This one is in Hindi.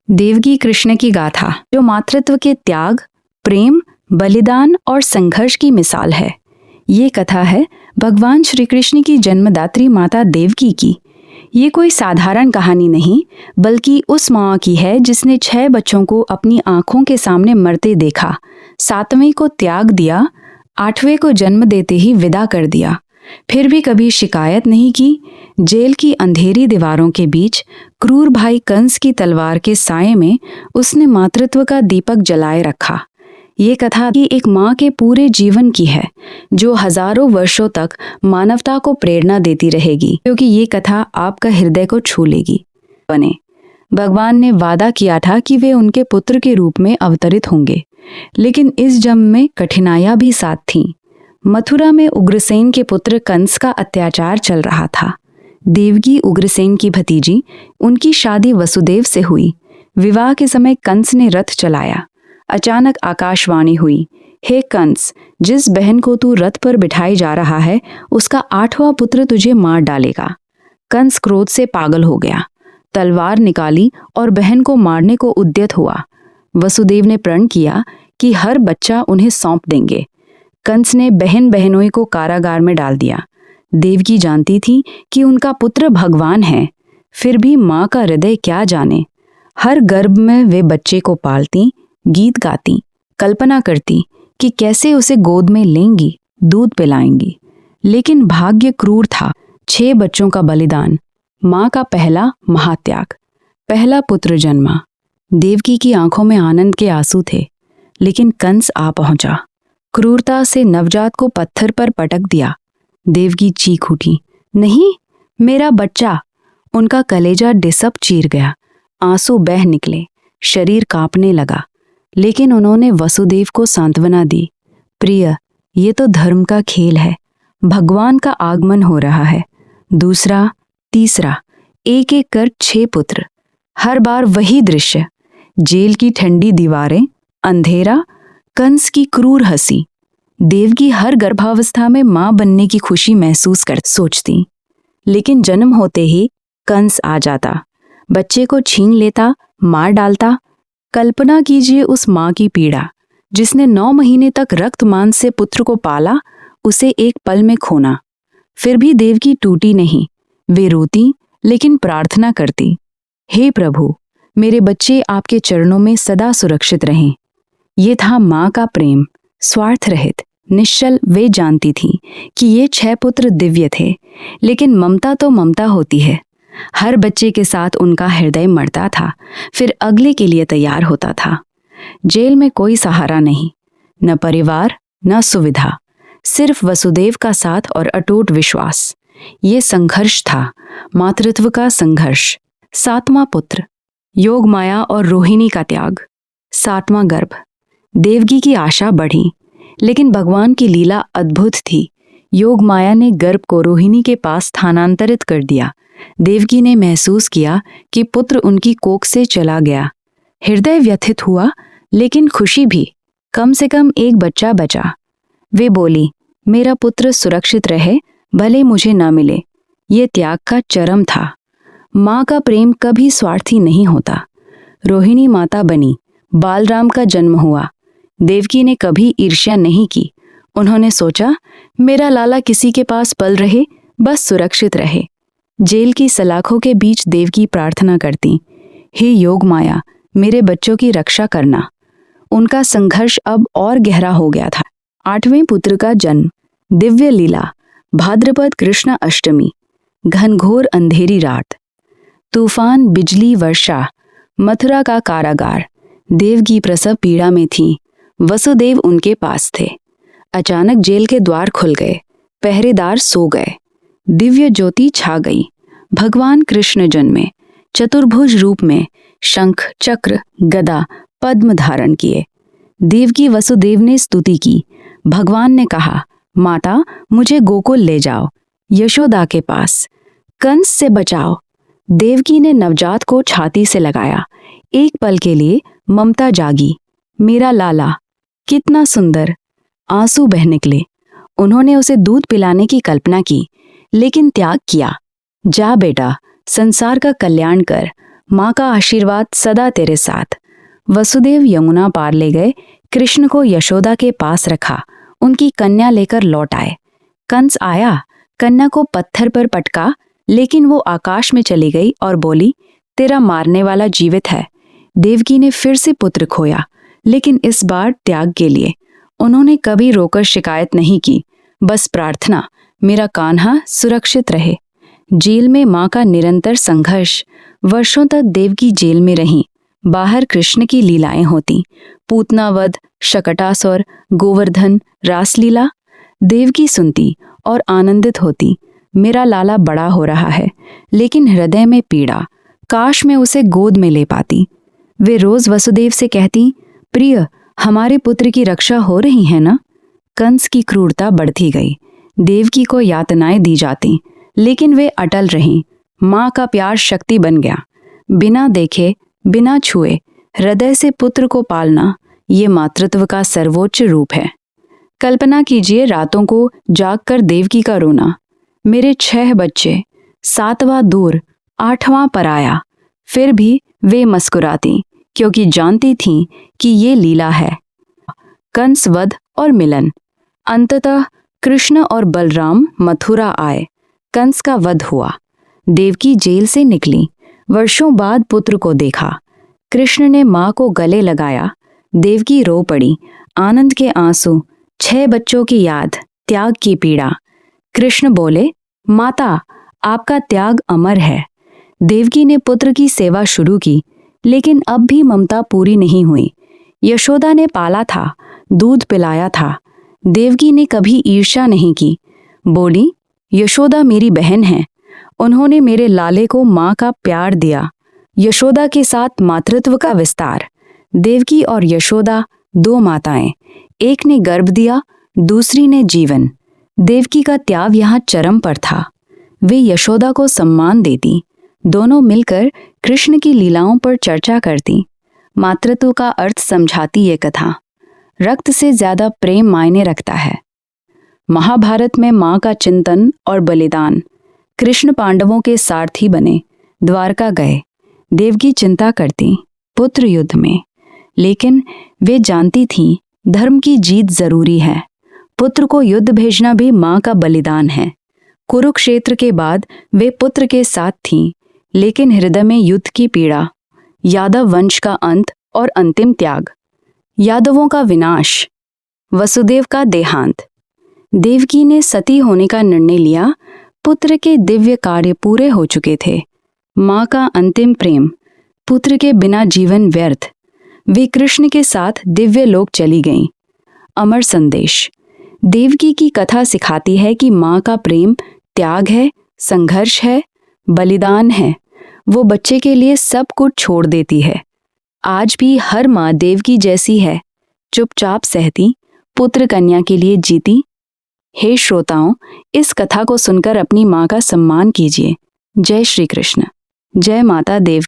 देवकी कृष्ण की गाथा जो मातृत्व के त्याग, प्रेम, बलिदान और संघर्ष की मिसाल है। ये कथा है भगवान श्री कृष्ण की जन्मदात्री माता देवकी की। ये कोई साधारण कहानी नहीं, बल्कि उस माँ की है जिसने 6 बच्चों को अपनी आंखों के सामने मरते देखा, 7वें को त्याग दिया, 8वें को जन्म देते ही विदा कर दिया, फिर भी कभी शिकायत नहीं की। जेल की अंधेरी दीवारों के बीच क्रूर भाई कंस की तलवार के साये में उसने मातृत्व का दीपक जलाए रखा। ये कथा की एक माँ के पूरे जीवन की है, जो हजारों वर्षों तक मानवता को प्रेरणा देती रहेगी, क्योंकि ये कथा आपका हृदय को छू लेगी। बने भगवान ने वादा किया था कि वे उनके पुत्र के रूप में अवतरित होंगे, लेकिन इस जन्म में कठिनाइयां भी साथ थीं। मथुरा में उग्रसेन के पुत्र कंस का अत्याचार चल रहा था। देवकी उग्रसेन की भतीजी, उनकी शादी वसुदेव से हुई। विवाह के समय कंस ने रथ चलाया। अचानक आकाशवाणी हुई, हे कंस, जिस बहन को तू रथ पर बिठाई जा रहा है, उसका 8वां पुत्र तुझे मार डालेगा। कंस क्रोध से पागल हो गया, तलवार निकाली और बहन को मारने को उद्यत हुआ। वसुदेव ने प्रण किया कि हर बच्चा उन्हें सौंप देंगे। कंस ने बहन बहनोई को कारागार में डाल दिया। देवकी जानती थी कि उनका पुत्र भगवान है, फिर भी माँ का हृदय क्या जाने। हर गर्भ में वे बच्चे को पालती, गीत गाती, कल्पना करती कि कैसे उसे गोद में लेंगी, दूध पिलाएंगी। लेकिन भाग्य क्रूर था। 6 बच्चों का बलिदान, माँ का पहला महात्याग, पहला पुत्र जन्मा। देवकी की आंखों में आनंद के आंसू थे, लेकिन कंस आ पहुंचा। क्रूरता से नवजात को पत्थर पर पटक दिया। देवकी चीख उठी, नहीं, मेरा बच्चा। उनका कलेजा डिसप चीर गया, आंसू बह निकले, शरीर कांपने लगा। लेकिन उन्होंने वसुदेव को सांत्वना दी, प्रिय, ये तो धर्म का खेल है। भगवान का आगमन हो रहा है। दूसरा, तीसरा, एक एक कर 6 पुत्र। हर बार वही दृश्य, जेल की ठंडी दीवारें, अंधेरा, कंस की क्रूर हंसी। देवकी हर गर्भावस्था में मां बनने की खुशी महसूस कर सोचती, लेकिन जन्म होते ही कंस आ जाता, बच्चे को छीन लेता, मार डालता। कल्पना कीजिए उस मां की पीड़ा, जिसने 9 महीने तक रक्त मांस से पुत्र को पाला, उसे एक पल में खोना। फिर भी देवकी टूटी नहीं। वे रोती, लेकिन प्रार्थना करती, हे प्रभु, मेरे बच्चे आपके चरणों में सदा सुरक्षित रहें। ये था माँ का प्रेम, स्वार्थ रहित, निश्चल। वे जानती थी कि ये 6 पुत्र दिव्य थे, लेकिन ममता तो ममता होती है। हर बच्चे के साथ उनका हृदय मरता था, फिर अगले के लिए तैयार होता था। जेल में कोई सहारा नहीं, न परिवार, न सुविधा, सिर्फ वसुदेव का साथ और अटूट विश्वास। ये संघर्ष था, मातृत्व का संघर्ष। 7वां पुत्र, योग माया और रोहिणी का त्याग। 7वां गर्भ। देवकी की आशा बढ़ी, लेकिन भगवान की लीला अद्भुत थी। योग माया ने गर्भ को रोहिणी के पास स्थानांतरित कर दिया। देवकी ने महसूस किया कि पुत्र उनकी कोख से चला गया। हृदय व्यथित हुआ, लेकिन खुशी भी, कम से कम एक बच्चा बचा। वे बोली, मेरा पुत्र सुरक्षित रहे, भले मुझे न मिले। ये त्याग का चरम था। माँ का प्रेम कभी स्वार्थी नहीं होता। रोहिणी माता बनी, बालराम का जन्म हुआ। देवकी ने कभी ईर्ष्या नहीं की। उन्होंने सोचा, मेरा लाला किसी के पास पल रहे, बस सुरक्षित रहे। जेल की सलाखों के बीच देवकी प्रार्थना करती, हे योग माया, मेरे बच्चों की रक्षा करना। उनका संघर्ष अब और गहरा हो गया था। 8वें पुत्र का जन्म, दिव्य लीला, भाद्रपद कृष्ण अष्टमी, घनघोर अंधेरी रात, तूफान, बिजली, वर्षा, मथुरा का कारागार। देवकी प्रसव पीड़ा में थी। वसुदेव उनके पास थे। अचानक जेल के द्वार खुल गए, पहरेदार सो गए, दिव्य ज्योति छा गई। भगवान कृष्ण जन्मे, चतुर्भुज रूप में, शंख, चक्र, गदा, पद्म धारण किए। देवकी वसुदेव ने स्तुति की। भगवान ने कहा, माता, मुझे गोकुल ले जाओ, यशोदा के पास, कंस से बचाओ। देवकी ने नवजात को छाती से लगाया। एक पल के लिए ममता जागी, मेरा लाला, कितना सुंदर। आंसू बह निकले। उन्होंने उसे दूध पिलाने की कल्पना की, लेकिन त्याग किया। जा बेटा, संसार का कल्याण कर, माँ का आशीर्वाद सदा तेरे साथ। वसुदेव यमुना पार ले गए, कृष्ण को यशोदा के पास रखा, उनकी कन्या लेकर लौट आए। कंस आया, कन्या को पत्थर पर पटका, लेकिन वो आकाश में चली गई और बोली, तेरा मारने वाला जीवित है। देवकी ने फिर से पुत्र खोया, लेकिन इस बार त्याग के लिए। उन्होंने कभी रोकर शिकायत नहीं की, बस प्रार्थना, मेरा कान्हा सुरक्षित रहे। जेल में माँ का निरंतर संघर्ष। वर्षों तक देवकी जेल में रहीं। बाहर कृष्ण की लीलाएं होती, पूतनावध, शकटासुर, गोवर्धन, रासलीला। देवकी सुनती और आनंदित होती, मेरा लाला बड़ा हो रहा है, लेकिन हृदय में पीड़ा, काश मैं उसे गोद में ले पाती। वे रोज वसुदेव से कहती, प्रिय, हमारे पुत्र की रक्षा हो रही है ना? कंस की क्रूरता बढ़ती गई, देवकी को यातनाएं दी जाती, लेकिन वे अटल रहीं। माँ का प्यार शक्ति बन गया। बिना देखे, बिना छुए, हृदय से पुत्र को पालना, ये मातृत्व का सर्वोच्च रूप है। कल्पना कीजिए रातों को जागकर देवकी का रोना, मेरे 6 बच्चे, 7वां दूर, 8वां पराया। फिर भी वे मुस्कुराती, क्योंकि जानती थीं कि ये लीला है। कंस वध और मिलन। अंततः कृष्ण और बलराम मथुरा आए। कंस का वध हुआ। देवकी जेल से निकली। वर्षों बाद पुत्र को देखा। कृष्ण ने माँ को गले लगाया। देवकी रो पड़ी, आनंद के आंसू, 6 बच्चों की याद, त्याग की पीड़ा। कृष्ण बोले, माता, आपका त्याग अमर है। देवकी ने पुत्र की सेवा शुरू की, लेकिन अब भी ममता पूरी नहीं हुई। यशोदा ने पाला था, दूध पिलाया था। देवकी ने कभी ईर्ष्या नहीं की। बोली, यशोदा मेरी बहन है, उन्होंने मेरे लाले को माँ का प्यार दिया। यशोदा के साथ मातृत्व का विस्तार। देवकी और यशोदा 2 माताएं, एक ने गर्भ दिया, दूसरी ने जीवन। देवकी का त्याग यहाँ चरम पर था। वे यशोदा को सम्मान देती, दोनों मिलकर कृष्ण की लीलाओं पर चर्चा करती। मातृत्व का अर्थ समझाती ये कथा। रक्त से ज्यादा प्रेम मायने रखता है। महाभारत में माँ का चिंतन और बलिदान। कृष्ण पांडवों के सारथी बने, द्वारका गए। देवकी चिंता करती, पुत्र युद्ध में, लेकिन वे जानती थीं धर्म की जीत जरूरी है। पुत्र को युद्ध भेजना भी माँ का बलिदान है। कुरुक्षेत्र के बाद वे पुत्र के साथ थीं, लेकिन हृदय में युद्ध की पीड़ा। यादव वंश का अंत और अंतिम त्याग। यादवों का विनाश। वसुदेव का देहांत। देवकी ने सती होने का निर्णय लिया। पुत्र के दिव्य कार्य पूरे हो चुके थे। माँ का अंतिम प्रेम। पुत्र के बिना जीवन व्यर्थ। वे कृष्ण के साथ दिव्य लोक चली गईं। अमर संदेश। देवकी की कथा सिखाती है कि माँ का प्रेम त्याग है, संघर्ष है, बलिदान है। वो बच्चे के लिए सब कुछ छोड़ देती है। आज भी हर माँ देवकी जैसी है, चुपचाप सहती, पुत्र कन्या के लिए जीती। हे श्रोताओं, इस कथा को सुनकर अपनी माँ का सम्मान कीजिए। जय श्री कृष्ण। जय माता देव।